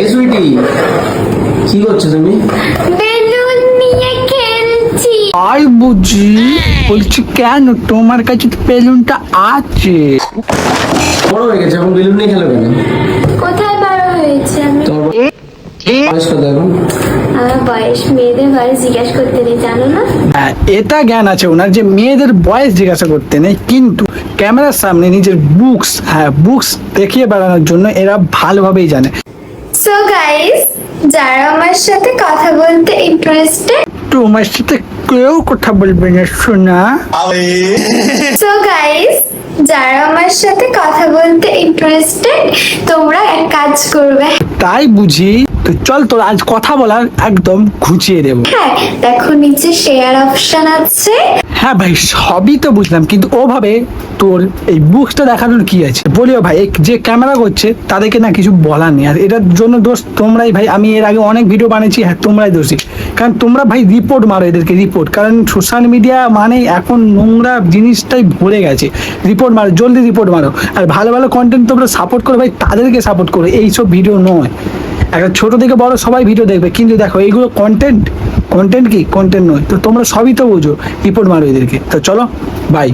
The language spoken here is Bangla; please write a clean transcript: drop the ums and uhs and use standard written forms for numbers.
এ সুইটি, কি করছো তুমি? বেলুন নিয়ে খেলছি। আই বুঝি, বলছি কেন তোমার কাছে তো বেলুনটা আছে। বড় হয়ে গেছে, এখন বেলুন নিয়ে খেলো কেন? কোথায় বড় হয়েছে আমি? তোমার বয়স কত এখন? আমার বয়স, মেয়েদের বয়স জিজ্ঞাসা করতে নেই, জানো না? হ্যাঁ, এটা জ্ঞান আছে ওনার যে মেয়েদের বয়স জিজ্ঞাসা করতে নেই, কিন্তু ক্যামেরার সামনে নিজের বুকস দেখিয়ে বেড়ানোর জন্য এরা ভালোভাবেই জানে। সো গাইস, যারা আমার সাথে কথা বলতে ইন্টারেস্টেড, তোমার সাথে কেউ কথা বলবে না শোনা। সো গাইস, যারা আমার সাথে কথা বলতে ইন্টারেস্টেড, তোমরা এক কাজ করবে। তাই বুঝি, তো চল তোর আজ কথা বলার একদম ঘুচিয়ে দেবো। হ্যাঁ, দেখো নিচে শেয়ার অপশন আছে। হ্যাঁ ভাই, সবই তো বুঝলাম, কিন্তু ওভাবে তোর এই বুকসটা দেখানোর কি আছে বলিও ভাই। এই যে ক্যামেরা করছে তাদেরকে না কিছু বলার নেই, আর এটার জন্য দোষ তোমরাই ভাই। আমি এর আগে অনেক ভিডিও বানিয়েছি, হ্যাঁ তোমরাই দোষী, কারণ তোমরা ভাই রিপোর্ট মারো এদেরকে, রিপোর্ট। কারণ সোশ্যাল মিডিয়া মানে এখন নোংরা জিনিসটাই ভরে গেছে। রিপোর্ট মারো, জলদি রিপোর্ট মারো। আর ভালো ভালো কন্টেন্ট তোমরা সাপোর্ট করো ভাই, তাদেরকে সাপোর্ট করো, এইসব ভিডিও নয়। একটা ছোট থেকে বড় সবাই ভিডিও দেখবে, কিন্তু দেখো এইগুলো কন্টেন্ট কি কন্টেন্ট নয়। তো তোমরা সবই তো বুঝো, রিপোর্ট মারো এদেরকে। তো চলো, বাই।